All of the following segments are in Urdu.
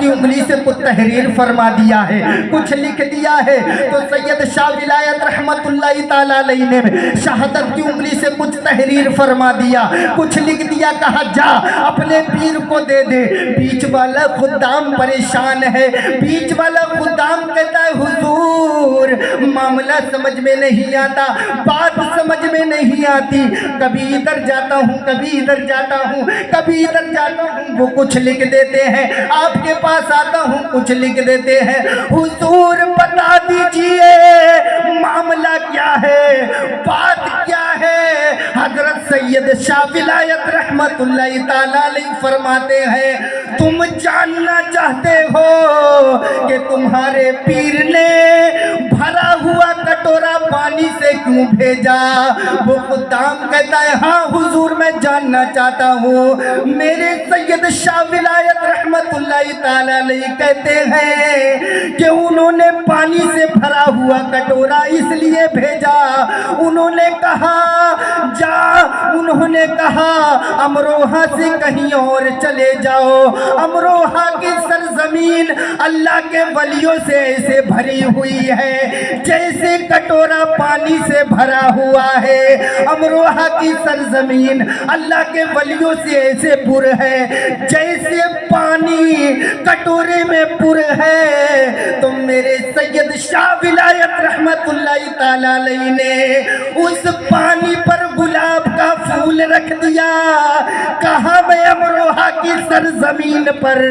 کی انگلی سے کچھ تحریر فرما دیا ہے، کچھ لکھ دیا ہے۔ تو سید شاہ ولایت رحمت اللہ تعالیٰ علیہ نے شہادت کی انگلی سے کچھ تحریر فرما دیا، کچھ لکھ دیا، کہا جا اپنے پیر کو دے دے۔ بیچ والا خدام پریشان ہے، بیچ والا خدام کہتا ہے حضور معاملہ سمجھ میں نہیں آتا، بات سمجھ میں نہیں آتی، کبھی ادھر جاتا ہوں، کبھی ادھر جاتا ہوں، کبھی ادھر جاتا ہوں، وہ کچھ لکھ دیتے ہیں، آپ کے پاس آتا ہوں کچھ لکھ دیتے ہیں۔ حضور بتا دیجئے معاملہ کیا ہے، بات کیا ہے؟ حضرت سید شاہ ولایت رحمت اللہ تعالیٰ علیہ فرماتے ہیں تم جاننا چاہتے ہو کہ تمہارے پیر نے بھرا ہوا کٹورا پانی سے کیوں بھیجا؟ وہ خدام کہتا ہے ہاں حضور میں جاننا چاہتا ہوں۔ میرے سید شاہ ولایت رحمت اللہ تعالیٰ علیہ کہتے ہیں کہ انہوں نے پانی سے بھرا ہوا کٹورا اس لیے بھیجا، انہوں نے کہا جا، انہوں نے کہا امروہہ سے کہیں اور چلے جاؤ، امروہہ کی سرزمین اللہ کے ولیوں سے ایسے بھری ہوئی ہے جیسے کٹورا پانی سے بھرا ہوا ہے، امروہہ کی سرزمین اللہ کے ولیوں سے ایسے پر ہے جیسے پانی کٹورے میں پر ہے۔ تو میرے سید شاہ ولایت رحمت اللہ تعالیٰ علیہ نے اس پانی پر گلاب کا پھول رکھ دیا، کہا میں امروہہ کی سرزمین پر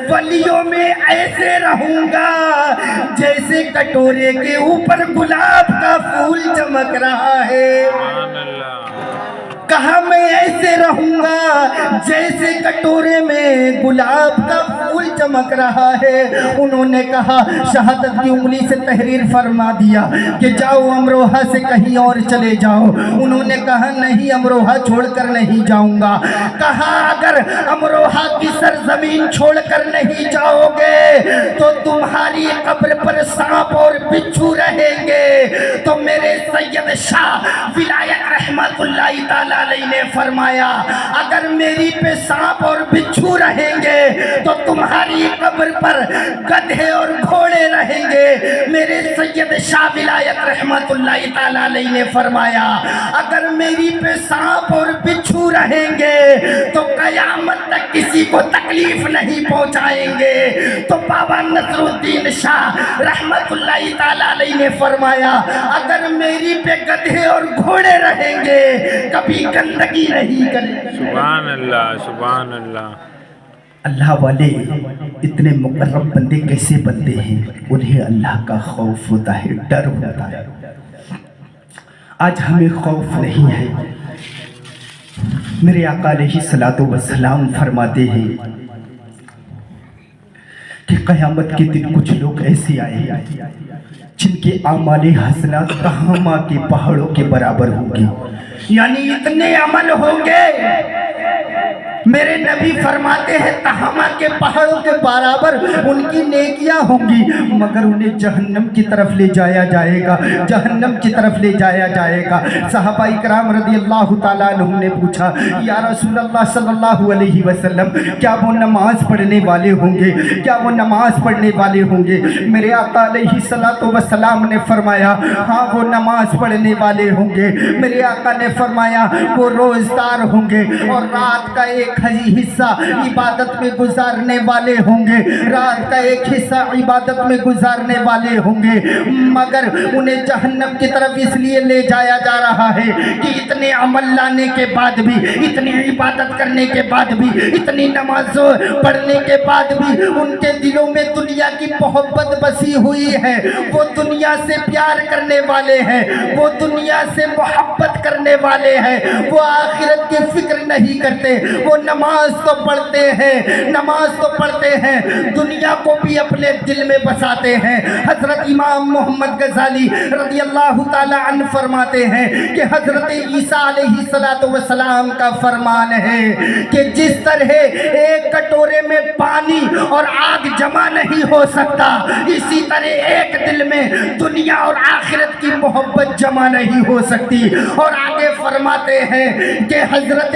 ولیوں میں ایسے رہوں گا جیسے کٹورے کے اوپر گلاب کا پھول چمک رہا ہے، کہا میں ایسے رہوں گا جیسے کٹورے میں گلاب کا پھول چمک رہا ہے۔ انہوں نے کہا شہادت کی انگلی سے تحریر فرما دیا کہ جاؤ امروہہ سے کہیں اور چلے جاؤ۔ انہوں نے کہا نہیں امروہہ چھوڑ کر نہیں جاؤں گا۔ کہا اگر امروہہ کی سرزمین چھوڑ کر نہیں جاؤ گے تو تمہاری قبر پر سانپ اور بچھو رہیں گے۔ تو میرے سید شاہ ولایت رحمت اللہ تعالیٰ علیہ نے فرمایا اگر میری پہ سانپ اور بچھو رہیں گے تو تمہاری قبر پر گدھے اور گھوڑے رہیں گے۔ میرے سید شاہ ولایت رحمت اللہ تعالیٰ علیہ نے فرمایا اگر میری پہ سانپ اور بچھو رہیں گے تو قیامت تک کسی کو تکلیف نہیں پہنچائیں گے۔ تو بابا نصر الدین شاہ رحمت اللہ تعالیٰ علیہ نے فرمایا اگر میری پہ گدھے اور گھوڑے رہیں گے کبھی گندگی نہیں کریں۔ سبحان اللہ، سبحان اللہ۔ اللہ والے اتنے مقرب بندے کیسے بنتے ہیں؟ انہیں اللہ کا خوف ہوتا ہے، ڈر ہوتا ہے۔ آج ہمیں خوف نہیں ہے۔ میرے آقا علیہ الصلوۃ والسلام فرماتے ہیں کہ قیامت کے دن کچھ لوگ ایسے آئے جن کے اعمال حسنات تہامہ کے پہاڑوں کے برابر ہوں گے، یعنی اتنے عمل ہوں گے میرے نبی فرماتے ہیں تہامہ کے پہاڑوں کے برابر ان کی نیکیاں ہوں گی، مگر انہیں جہنم کی طرف لے جایا جائے گا، جہنم کی طرف لے جایا جائے گا۔ صحابہ اکرام رضی اللہ تعالیٰ عنہ نے پوچھا یا رسول اللہ صلی اللہ علیہ وسلم کیا وہ نماز پڑھنے والے ہوں گے؟ کیا وہ نماز پڑھنے والے ہوں گے؟ میرے آقا علیہ الصلوۃ والسلام نے فرمایا ہاں وہ نماز پڑھنے والے ہوں گے۔ میرے آقا نے فرمایا وہ روزدار ہوں گے اور رات کا ایک حصہ عبادت میں گزارنے والے ہوں گے، رات کا ایک حصہ عبادت میں گزارنے والے ہوں گے، مگر انہیں جہنم کی طرف اس لیے لے جایا جا رہا ہے کہ اتنے عمل لانے کے بعد بھی، اتنی عبادت کرنے کے بعد بھی، اتنی نماز پڑھنے کے بعد بھی ان کے دلوں میں دنیا کی محبت بسی ہوئی ہے، وہ دنیا سے پیار کرنے والے ہیں، وہ دنیا سے محبت کرنے والے ہیں، وہ آخرت کی فکر نہیں کرتے، وہ نماز تو پڑھتے ہیں، نماز تو پڑھتے ہیں، دنیا کو بھی اپنے دل میں بساتے ہیں۔ حضرت امام محمد غزالی رضی اللہ تعالیٰ عنہ فرماتے ہیں کہ حضرت عیسیٰ علیہ السلام کا فرمان ہے کہ جس طرح ایک کٹورے میں پانی اور آگ جمع نہیں ہو سکتا، اسی طرح ایک دل میں دنیا اور آخرت کی محبت جمع نہیں ہو سکتی۔ اور آگے فرماتے ہیں کہ حضرت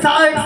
60